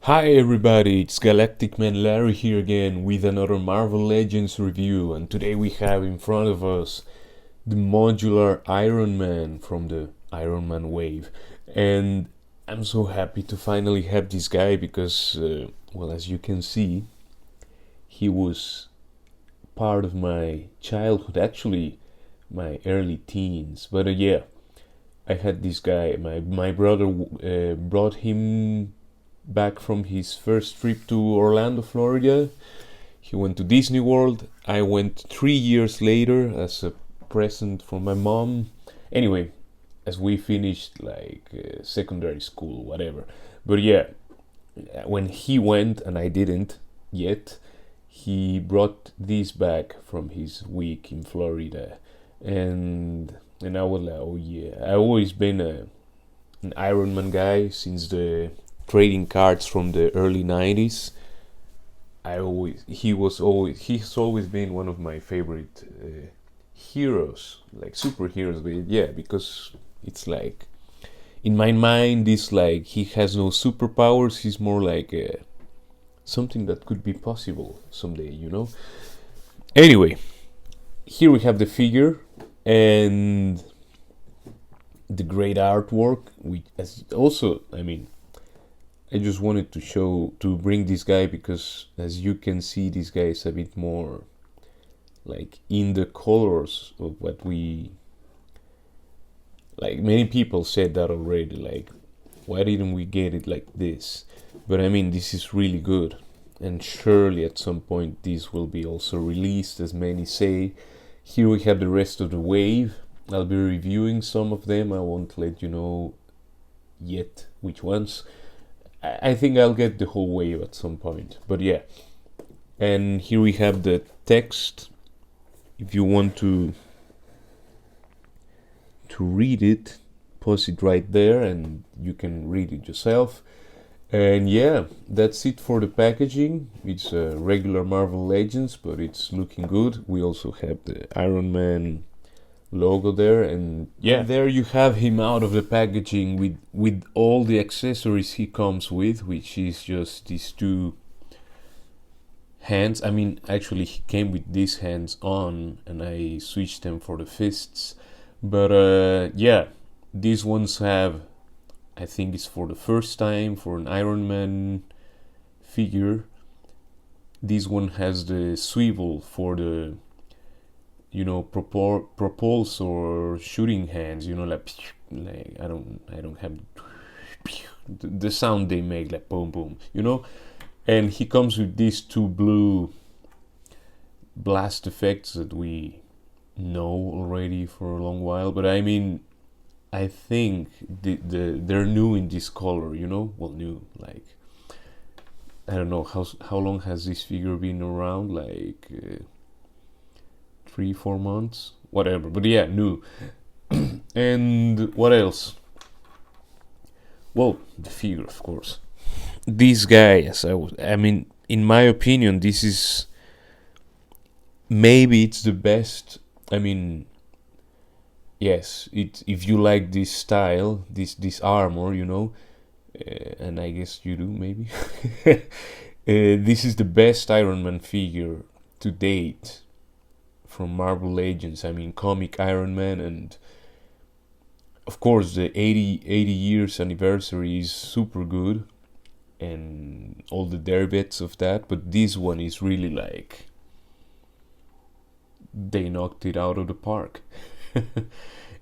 Hi everybody, it's Galactic Man Larry here again with another Marvel Legends review, and today we have in front of us the modular Iron Man from the Iron Man wave. And I'm so happy to finally have this guy because, well, as you can see, he was part of my childhood, actually my early teens. But yeah, I had this guy. My brother brought him back from his first trip to Orlando, Florida. He went to Disney World. I went 3 years later as a present from my mom. Anyway, as we finished like secondary school, whatever. But yeah, when he went and I didn't yet, he brought this back from his week in Florida, and I was like, oh yeah, I've always been an Iron Man guy since the trading cards from the early 90s. He's always been one of my favorite heroes, like superheroes. But yeah, because it's like in my mind, this like he has no superpowers. He's more like something that could be possible someday. Anyway, here we have the figure and the great artwork. I just wanted to bring this guy because, as you can see, this guy is a bit more like in the colors of what we like. Many people said that already, like, why didn't we get it like this? But I mean, this is really good, and surely at some point this will be also released, as many say. Here we have the rest of the wave. I'll be reviewing some of them. I won't let you know yet which ones. I think I'll get the whole wave at some point, but yeah. And here we have the text. If you want to read it, pause it right there and you can read it yourself. And yeah, that's it for the packaging. It's a regular Marvel Legends, but it's looking good. We also have the Iron Man logo there, and yeah, there you have him out of the packaging with all the accessories he comes with, which is just these two hands. I mean, actually he came with these hands on and I switched them for the fists. But yeah, these ones have, I think it's for the first time for an Iron Man figure, this one has the swivel for the propulsor shooting hands, like I don't have the sound they make, like boom boom. And he comes with these two blue blast effects that we know already for a long while. But I mean, I think they're new in this color, well, new, like, I don't know how long has this figure been around, like 3-4 months, whatever, but yeah, new. And what else? Well, the figure, of course. This guy, I mean, in my opinion, this is maybe it's the best. I mean, yes, if you like this style, this armor, and I guess you do, maybe. This is the best Iron Man figure to date from Marvel Legends. I mean, comic Iron Man, and of course the 80 years anniversary is super good, and all the derivatives of that. But this one is really like they knocked it out of the park.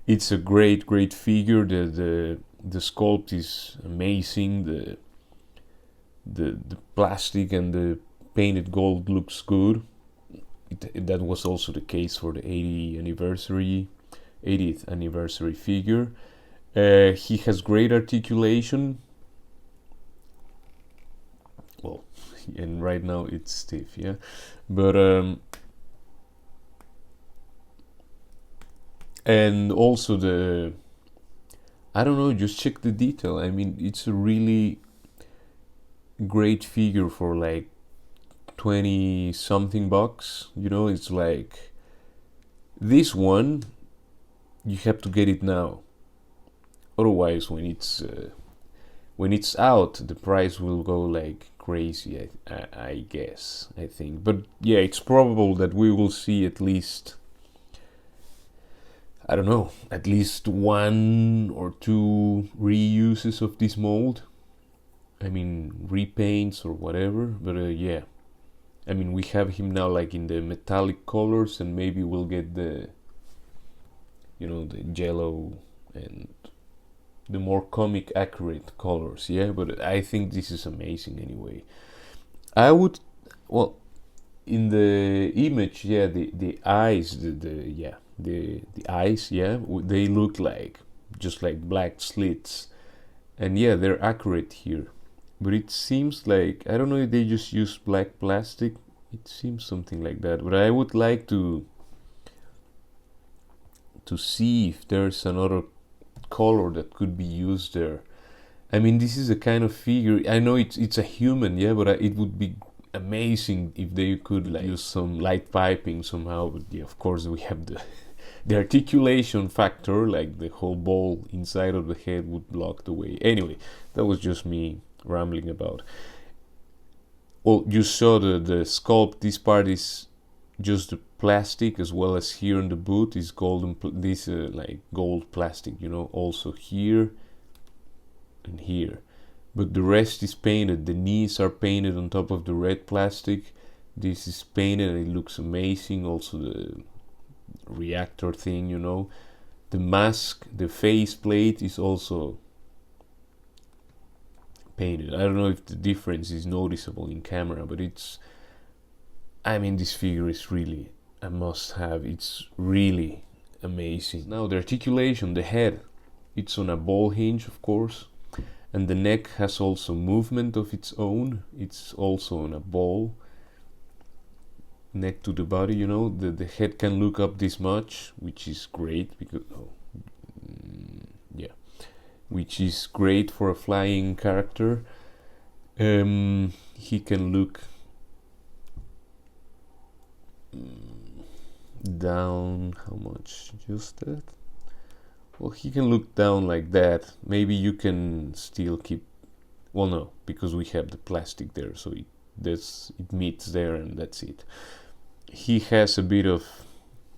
It's a great figure. The sculpt is amazing. The plastic and the painted gold looks good. That was also the case for the 80th anniversary figure. He has great articulation. Well, and right now it's stiff, yeah. But and also I don't know, just check the detail. I mean, it's a really great figure for like 20 something bucks. It's like this one, you have to get it now. Otherwise, when when it's out, the price will go like crazy, I guess, I think. But yeah, it's probable that we will see at least, I don't know, at least 1 or 2 reuses of this mold. I mean, repaints or whatever. But yeah, I mean, we have him now like in the metallic colors, and maybe we'll get the, you know, the yellow and the more comic accurate colors. Yeah, but I think this is amazing anyway. I would, well, in the image, yeah, the eyes, the eyes, yeah, they look like just like black slits, and yeah, they're accurate here. But it seems like, I don't know if they just use black plastic. It seems something like that. But I would like to see if there's another color that could be used there. I mean, this is a kind of figure. I know it's a human, yeah, but it would be amazing if they could like use some light piping somehow. But yeah, of course we have the articulation factor, like the whole ball inside of the head would block the way. Anyway, that was just me rambling about. Well, you saw the sculpt. This part is just the plastic, as well as here in the boot is golden. This like gold plastic, you know, also here and here. But the rest is painted. The knees are painted on top of the red plastic. This is painted and it looks amazing. Also the reactor thing, you know. The mask, the face plate is also painted. I don't know if the difference is noticeable in camera, but it's, I mean, this figure is really a must-have. It's really amazing. Now the articulation, the head, it's on a ball hinge, of course, and the neck has also movement of its own. It's also on a ball neck to the body, you know. The head can look up this much, which is great because yeah, which is great for a flying character. He can look down. How much? Just that? Well, he can look down like that. Maybe you can still keep, well, no, because we have the plastic there, so it meets there and that's it. He has a bit of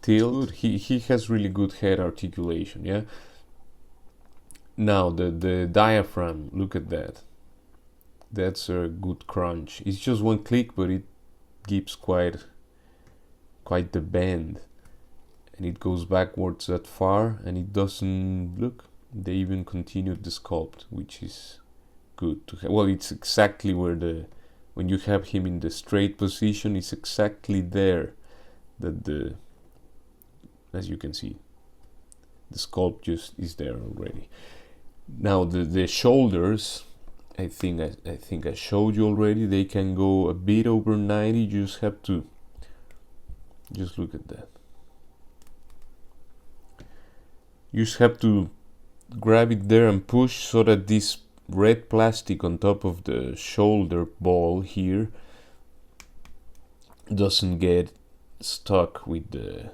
tilt. He has really good head articulation, yeah. Now the diaphragm, look at that. That's a good crunch. It's just one click, but it gives quite the bend, and it goes backwards that far, and it doesn't look. They even continued the sculpt, which is good to have. Well, it's exactly where when you have him in the straight position, it's exactly there that as you can see, the sculpt just is there already. Now the shoulders, I think I showed you already. They can go a bit over 90. You just have to just look at that. You just have to grab it there and push so that this red plastic on top of the shoulder ball here doesn't get stuck with the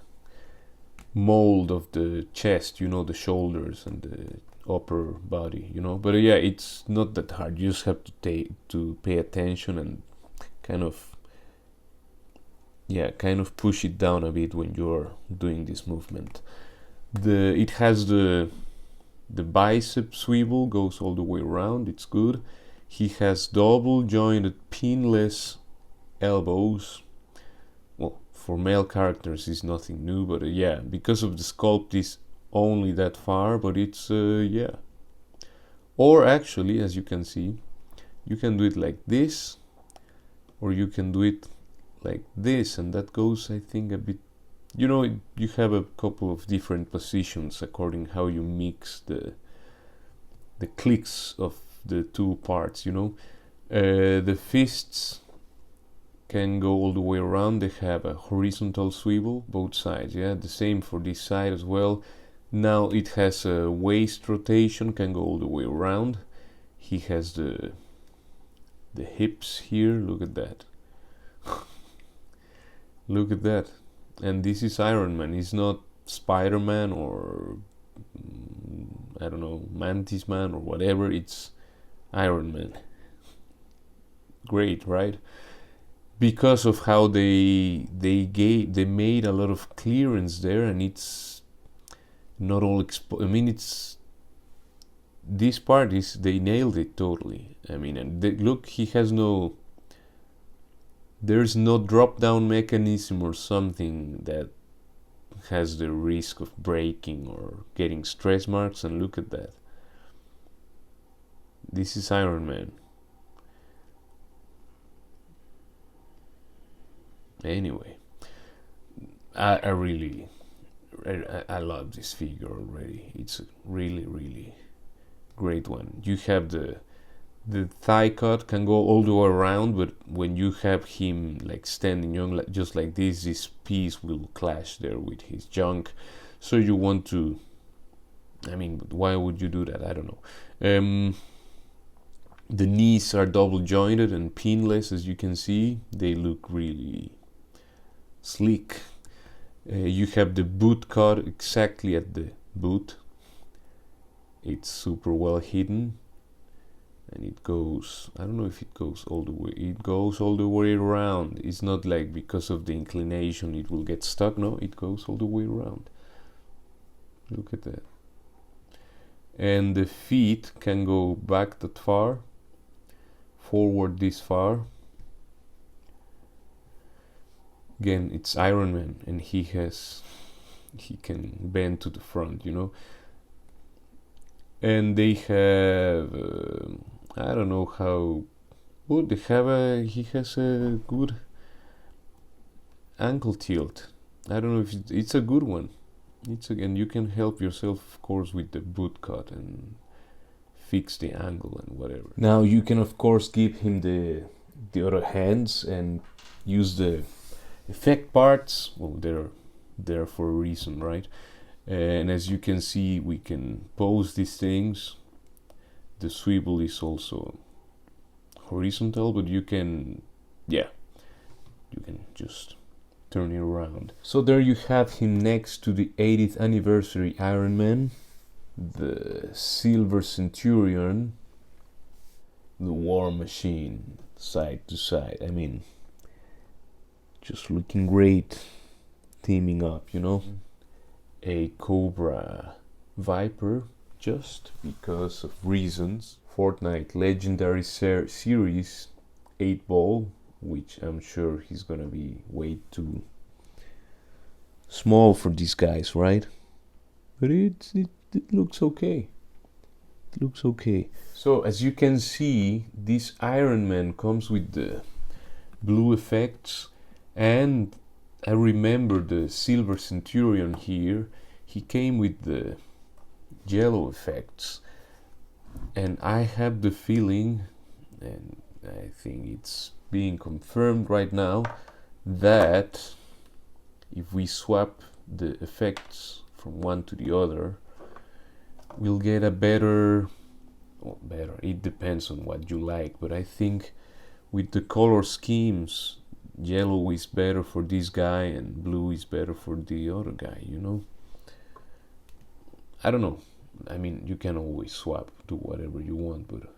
mold of the chest, you know, the shoulders and the upper body, you know. But yeah, it's not that hard. You just have to pay attention and kind of push it down a bit when you're doing this movement. It has the bicep swivel, goes all the way around. It's good. He has double jointed pinless elbows. Well, for male characters is nothing new, but yeah, because of the sculpt is only that far, but it's yeah. Or actually, as you can see, you can do it like this, or you can do it like this, and that goes, I think, a bit, you know, you have a couple of different positions according how you mix the clicks of the two parts, you know. The fists can go all the way around. They have a horizontal swivel, both sides, yeah. The same for this side as well. Now it has a waist rotation, can go all the way around. He has the hips here, look at that. Look at that. And this is Iron Man. He's not Spider-Man or I don't know, Mantis Man or whatever. It's Iron Man. Great, right? Because of how they made a lot of clearance there, and it's not all I mean, it's this part is they nailed it totally. I mean, and look, he has no, there's no drop down mechanism or something that has the risk of breaking or getting stretch marks. And look at that, this is Iron Man. Anyway, I really I love this figure already. It's a really great one. You have the thigh cut can go all the way around, but when you have him like standing young, just like this piece will clash there with his junk. So you want to, I mean, why would you do that? I don't know. The knees are double jointed and pinless, as you can see. They look really sleek. You have the boot cut exactly at the boot. It's super well hidden, and it goes, I don't know if it goes all the way, it goes all the way around. It's not like because of the inclination it will get stuck. No, it goes all the way around. Look at that. And the feet can go back that far, forward this far. Again, it's Iron Man, and he can bend to the front, you know. And they have I don't know how good they have. He has a good ankle tilt. I don't know if it's a good one. And you can help yourself, of course, with the boot cut and fix the angle and whatever. Now you can, of course, give him the other hands and use the effect parts. Well, they're there for a reason, right? And as you can see, we can pose these things. The swivel is also horizontal, but you can, yeah, you can just turn it around. So there you have him next to the 80th anniversary Iron Man, the Silver Centurion, the War Machine, side to side. I mean, just looking great, teaming up, you know. A Cobra Viper, just because of reasons. Fortnite Legendary Series 8-ball, which I'm sure he's gonna be way too small for these guys, right? But it looks okay. It looks okay. So as you can see, this Iron Man comes with the blue effects, and I remember the Silver Centurion here, he came with the yellow effects, and I have the feeling, and I think it's being confirmed right now, that if we swap the effects from one to the other, we'll get a better, it depends on what you like, but I think with the color schemes, yellow is better for this guy and blue is better for the other guy, you know. I don't know. I mean, you can always swap, do whatever you want, but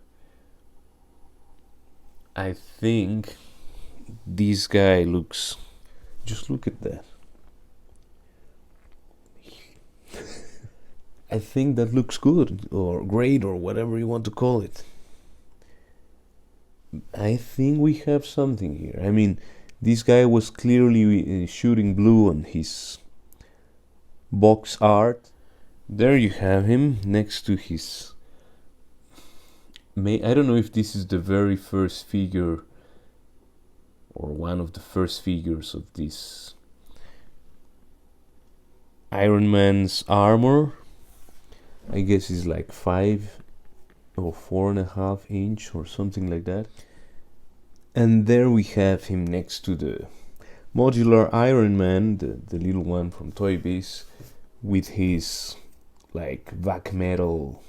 I think this guy looks, just look at that. I think that looks good or great or whatever you want to call it. I think we have something here. I mean, this guy was clearly shooting blue on his box art. There you have him next to his... I don't know if this is the very first figure or one of the first figures of this Iron Man's armor. I guess it's like 5 or 4.5 inch or something like that. And there we have him next to the Modular Iron Man, the little one from Toy Biz, with his like black metal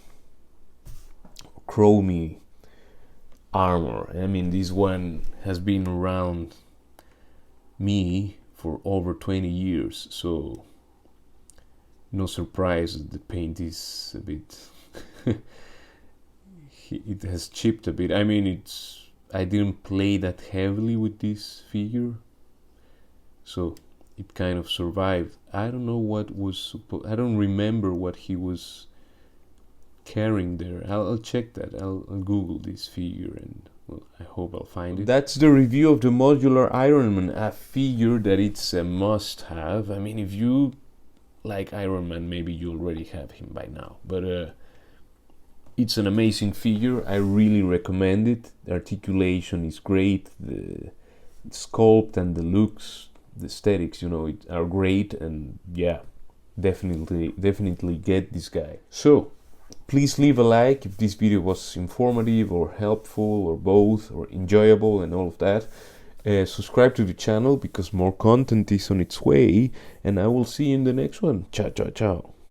chromey armor. I mean, this one has been around me for over 20 years, so no surprise that the paint is a bit it has chipped a bit. I mean, I didn't play that heavily with this figure, so it kind of survived. I don't know what was I don't remember what he was carrying there. I'll check that. I'll Google this figure, and well, I hope I'll find it. That's the review of the Modular Iron Man, a figure that it's a must-have. I mean, if you like Iron Man, maybe you already have him by now, but it's an amazing figure. I really recommend it. The articulation is great. The sculpt and the looks, the aesthetics, you know, are great. And yeah, definitely get this guy. So please leave a like if this video was informative or helpful or both or enjoyable and all of that. Subscribe to the channel because more content is on its way, and I will see you in the next one. Ciao, ciao, ciao.